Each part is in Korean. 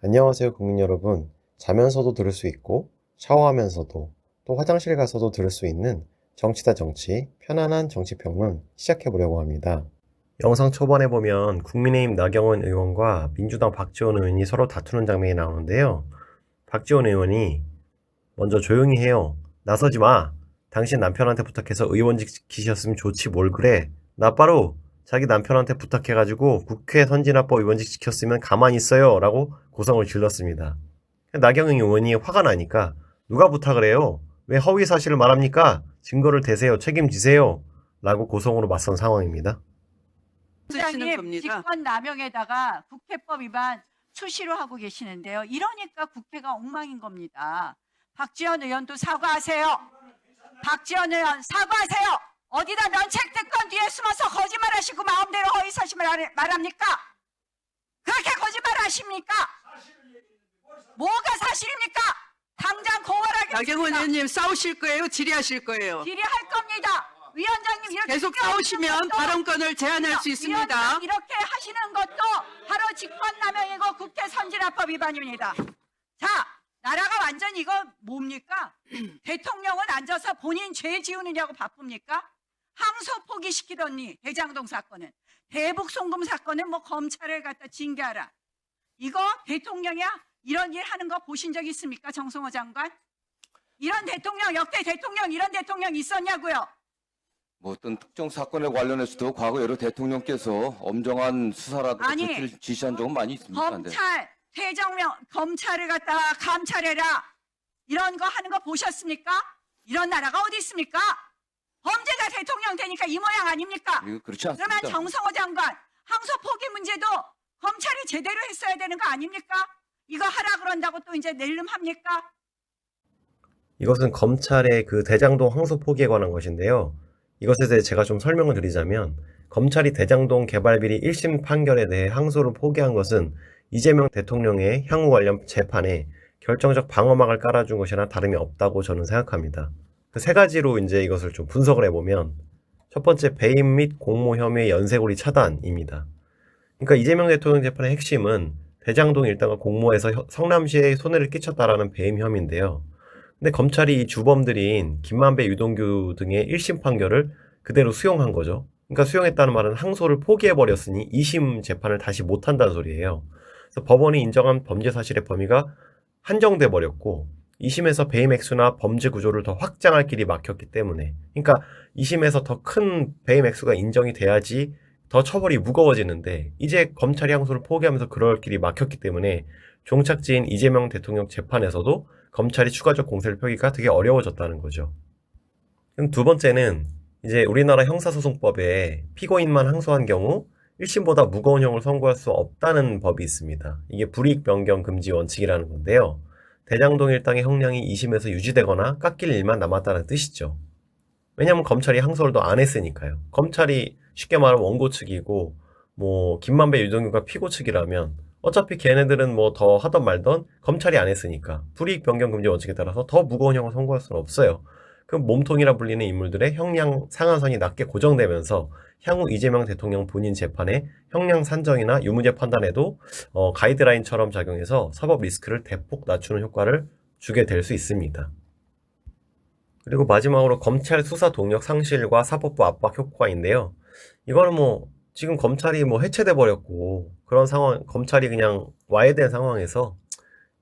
안녕하세요, 국민 여러분. 자면서도 들을 수 있고, 샤워하면서도, 또 화장실 가서도 들을 수 있는 정치다 정치, 편안한 정치평론 시작해보려고 합니다. 영상 초반에 보면 국민의힘 나경원 의원과 민주당 박지원 의원이 서로 다투는 장면이 나오는데요. 박지원 의원이 먼저 조용히 해요. 나서지 마. 당신 남편한테 부탁해서 의원직 시키셨으면 좋지 뭘 그래. 나 바로 자기 남편한테 부탁해가지고 국회 선진화법 의원직 시켰으면 가만히 있어요. 라고 고성을 질렀습니다. 나경원 의원이 화가 나니까 누가 부탁을 해요? 왜 허위 사실을 말합니까? 증거를 대세요. 책임지세요. 라고 고성으로 맞선 상황입니다. 부장님 직권남용에다가 국회법 위반 수시로 하고 계시는데요. 이러니까 국회가 엉망인 겁니다. 박지원 의원도 사과하세요. 박지원 의원 사과하세요. 어디다 면책특권 뒤에 숨어서 거짓말하시고 마음대로 허위사실을 말합니까? 그렇게 거짓말하십니까? 뭐가 사실입니까? 당장 고발하겠습니다. 나경원 의원님 싸우실 거예요? 질의하실 거예요? 질의할 겁니다. 위원장님 이렇게 계속 싸우시면 발언권을 제한할 수 있습니다. 위원장 이렇게 하시는 것도 바로 직권남용이고 국회 선진화법 위반입니다. 자, 나라가 완전 이거 뭡니까? 대통령은 앉아서 본인 죄 지우느냐고 바쁩니까? 항소 포기시키더니 대장동 사건은, 대북 송금 사건은 뭐 검찰을 갖다 징계하라. 이거 대통령이야? 이런 일 하는 거 보신 적 있습니까? 정성호 장관? 이런 대통령, 역대 대통령 이런 대통령 있었냐고요? 뭐 어떤 특정 사건에 관련해서도 과거 여러 대통령께서 엄정한 수사라든가 아니, 조치를 지시한 적은 많이 있습니다. 검찰, 퇴정명, 검찰을 갖다가 감찰해라. 이런 거 하는 거 보셨습니까? 이런 나라가 어디 있습니까? 범죄자 대통령 되니까 이 모양 아닙니까? 이거 그렇지 않습니다. 그러면 정성호 장관, 항소 포기 문제도 검찰이 제대로 했어야 되는 거 아닙니까? 이거 하라 그런다고 또 이제 낼름 합니까? 이것은 검찰의 그 대장동 항소 포기에 관한 것인데요. 이것에 대해 제가 좀 설명을 드리자면 검찰이 대장동 개발 비리 1심 판결에 대해 항소를 포기한 것은 이재명 대통령의 향후 관련 재판에 결정적 방어막을 깔아준 것이나 다름이 없다고 저는 생각합니다. 그 세 가지로 이제 이것을 좀 분석을 해보면 첫 번째 배임 및 공모 혐의 연쇄고리 차단입니다. 그러니까 이재명 대통령 재판의 핵심은 대장동 일당과 공모해서 성남시에 손해를 끼쳤다라는 배임 혐의인데요. 근데 검찰이 이 주범들인 김만배, 유동규 등의 1심 판결을 그대로 수용한 거죠. 그러니까 수용했다는 말은 항소를 포기해버렸으니 2심 재판을 다시 못한다는 소리예요. 그래서 법원이 인정한 범죄 사실의 범위가 한정돼 버렸고 2심에서 배임 액수나 범죄 구조를 더 확장할 길이 막혔기 때문에, 그러니까 2심에서 더 큰 배임 액수가 인정이 돼야지 더 처벌이 무거워지는데 이제 검찰이 항소를 포기하면서 그럴 길이 막혔기 때문에 종착지인 이재명 대통령 재판에서도 검찰이 추가적 공세를 펴기가 되게 어려워졌다는 거죠. 그럼 두 번째는 이제 우리나라 형사소송법에 피고인만 항소한 경우 1심보다 무거운 형을 선고할 수 없다는 법이 있습니다. 이게 불이익 변경 금지 원칙이라는 건데요. 대장동 일당의 형량이 2심에서 유지되거나 깎일 일만 남았다는 뜻이죠. 왜냐하면 검찰이 항소를 더 안 했으니까요. 검찰이 쉽게 말하면 원고 측이고 뭐 김만배, 유동규가 피고 측이라면 어차피 걔네들은 뭐 더 하던 말던 검찰이 안 했으니까 불이익 변경 금지 원칙에 따라서 더 무거운 형을 선고할 수는 없어요. 그럼 몸통이라 불리는 인물들의 형량 상한선이 낮게 고정되면서 향후 이재명 대통령 본인 재판에 형량 산정이나 유무죄 판단에도 가이드라인처럼 작용해서 사법 리스크를 대폭 낮추는 효과를 주게 될 수 있습니다. 그리고 마지막으로 검찰 수사 동력 상실과 사법부 압박 효과인데요. 이거는 뭐 지금 검찰이 뭐 해체돼 버렸고 그런 상황, 검찰이 그냥 와야 된 상황에서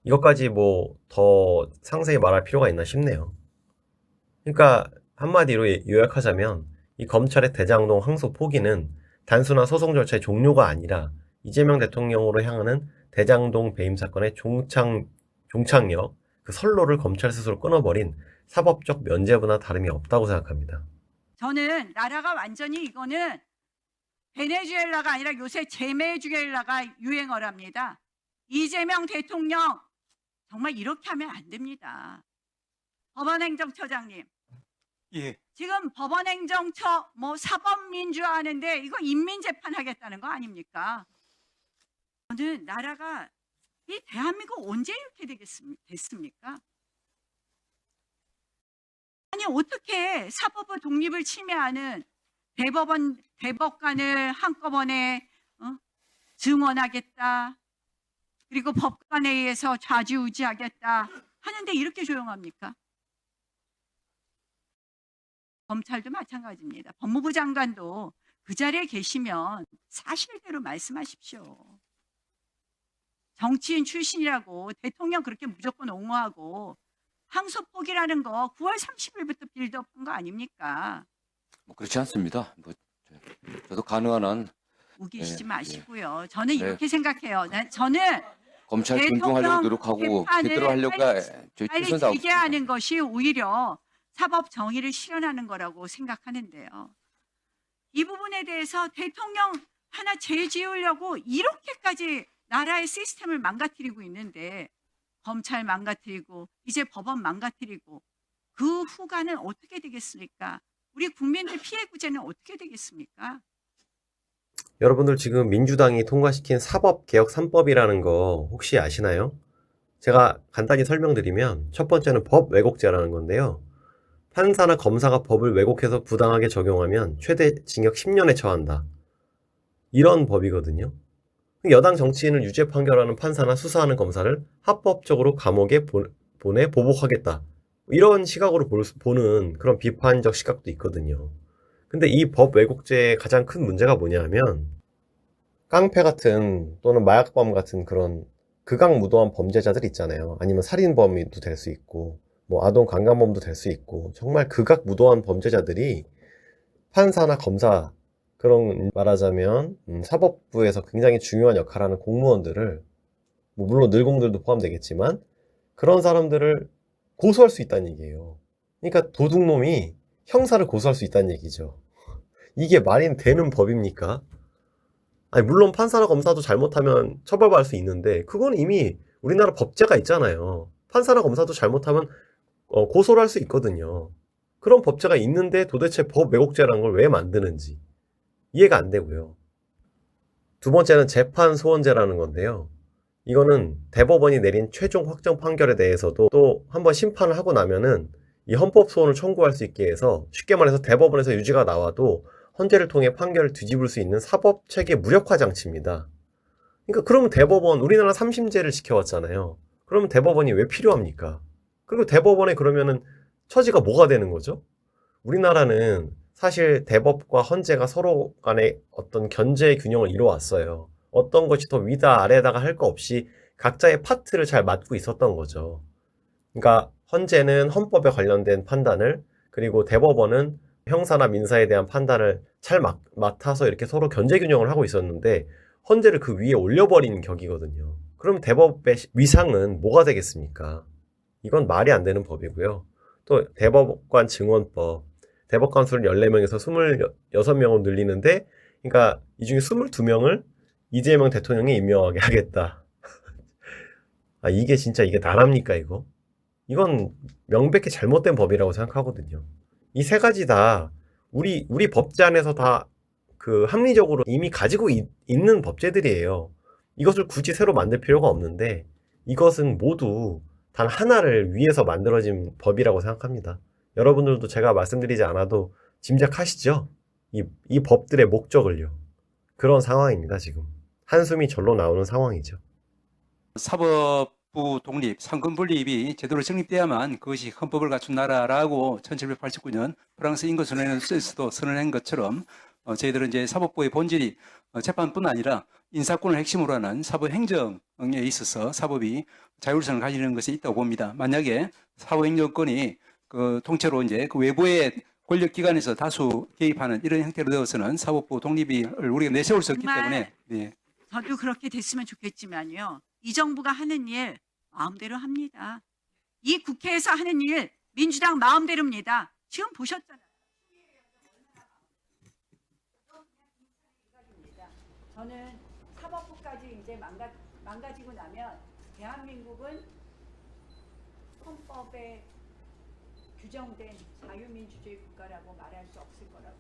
이것까지 뭐 더 상세히 말할 필요가 있나 싶네요. 그러니까 한마디로 요약하자면 이 검찰의 대장동 항소 포기는 단순한 소송 절차의 종료가 아니라 이재명 대통령으로 향하는 대장동 배임 사건의 종착역, 그 선로를 검찰 스스로 끊어버린 사법적 면죄부나 다름이 없다고 생각합니다. 저는 나라가 완전히 이거는 베네수엘라가 아니라 요새 제메주엘라가 유행어랍니다. 이재명 대통령 정말 이렇게 하면 안 됩니다. 법원행정처장님. 예. 지금 법원행정처 뭐 사법민주화 하는데 이거 인민재판 하겠다는 거 아닙니까? 저는 나라가 이 대한민국 언제 이렇게 됐습니까? 아니 어떻게 사법부 독립을 침해하는 대법관을 한꺼번에 증언하겠다, 그리고 법관에 의해서 좌지우지하겠다 하는데 이렇게 조용합니까? 검찰도 마찬가지입니다. 법무부 장관도 그 자리에 계시면 사실대로 말씀하십시오. 정치인 출신이라고 대통령 그렇게 무조건 옹호하고 항소폭이라는 거 9월 30일부터 빌드업한 거 아닙니까? 뭐 그렇지 않습니다. 저도 가능한 한 우기시지 네, 마시고요. 저는 네. 이렇게 생각해요. 저는 검찰 대통령 존중하려고 노력하고 재판을 제대로 하려고 저희 빨리 최선 다하고 재개하는 있습니다. 것이 오히려 사법 정의를 실현하는 거라고 생각하는데요. 이 부분에 대해서 대통령 하나 죄 지으려고 이렇게까지 나라의 시스템을 망가뜨리고 있는데 검찰 망가뜨리고 이제 법원 망가뜨리고 그 후가는 어떻게 되겠습니까? 우리 국민들 피해 구제는 어떻게 되겠습니까? 여러분들 지금 민주당이 통과시킨 사법개혁 3법이라는 거 혹시 아시나요? 제가 간단히 설명드리면 첫 번째는 법 왜곡죄라는 건데요. 판사나 검사가 법을 왜곡해서 부당하게 적용하면 최대 징역 10년에 처한다. 이런 법이거든요. 여당 정치인을 유죄 판결하는 판사나 수사하는 검사를 합법적으로 감옥에 보내 보복하겠다. 이런 시각으로 보는 그런 비판적 시각도 있거든요. 근데 이 법 왜곡죄의 가장 큰 문제가 뭐냐면 깡패 같은 또는 마약범 같은 그런 극악무도한 범죄자들 있잖아요. 아니면 살인범도 될 수 있고 뭐 아동 강간범도 될 수 있고 정말 극악무도한 범죄자들이 판사나 검사 그런 말하자면 사법부에서 굉장히 중요한 역할을 하는 공무원들을 뭐 물론 늘공들도 포함되겠지만 그런 사람들을 고소할 수 있다는 얘기예요. 그러니까 도둑놈이 형사를 고소할 수 있다는 얘기죠. 이게 말이 되는 법입니까? 아니 물론 판사나 검사도 잘못하면 처벌받을 수 있는데 그건 이미 우리나라 법제가 있잖아요. 판사나 검사도 잘못하면 고소를 할 수 있거든요. 그런 법제가 있는데 도대체 법 왜곡죄라는 걸 왜 만드는지 이해가 안 되고요. 두 번째는 재판 소원제라는 건데요. 이거는 대법원이 내린 최종 확정 판결에 대해서도 또 한번 심판을 하고 나면은 이 헌법 소원을 청구할 수 있게 해서 쉽게 말해서 대법원에서 유죄가 나와도 헌재를 통해 판결을 뒤집을 수 있는 사법 체계 무력화 장치입니다. 그러니까 그러면 대법원 우리나라 3심제를 지켜왔잖아요. 그러면 대법원이 왜 필요합니까? 그리고 대법원에 그러면은 처지가 뭐가 되는 거죠? 우리나라는 사실 대법과 헌재가 서로 간에 어떤 견제 균형을 이루어왔어요. 어떤 것이 더 위다 아래다가 할 거 없이 각자의 파트를 잘 맡고 있었던 거죠. 그러니까 헌재는 헌법에 관련된 판단을 그리고 대법원은 형사나 민사에 대한 판단을 잘 맡아서 이렇게 서로 견제 균형을 하고 있었는데 헌재를 그 위에 올려버리는 격이거든요. 그럼 대법의 위상은 뭐가 되겠습니까? 이건 말이 안 되는 법이고요. 또 대법관 증언법, 대법관 수를 14명에서 26명으로 늘리는데 그러니까 이 중에 22명을 이재명 대통령이 임명하게 하겠다. 아 이게 진짜 이게 나랍니까 이거? 이건 명백히 잘못된 법이라고 생각하거든요. 이 세 가지 다 우리 법제 안에서 다 그 합리적으로 이미 가지고 있는 법제들이에요. 이것을 굳이 새로 만들 필요가 없는데 이것은 모두 단 하나를 위해서 만들어진 법이라고 생각합니다. 여러분들도 제가 말씀드리지 않아도 짐작하시죠? 이 법들의 목적을요. 그런 상황입니다, 지금. 한숨이 절로 나오는 상황이죠. 사법부 독립, 상권 분립이 제대로 정립돼야만 그것이 헌법을 갖춘 나라라고 1789년 프랑스 인권선언에서도 선언한 것처럼 저희들은 이제 사법부의 본질이 재판뿐 아니라 인사권을 핵심으로 하는 사법행정에 있어서 사법이 자율성을 가지는 것이 있다고 봅니다. 만약에 사법행정권이 그 통째로 이제 그 외부의 권력기관에서 다수 개입하는 이런 형태로 되어서는 사법부 독립을 우리가 내세울 수 없기 때문에 네. 저도 그렇게 됐으면 좋겠지만요. 이 정부가 하는 일 마음대로 합니다. 이 국회에서 하는 일 민주당 마음대로입니다. 지금 보셨잖아요. 저는 사법부까지 이제 망가지고 나면 대한민국은 헌법에 규정된 자유민주주의 국가라고 말할 수 없을 거라고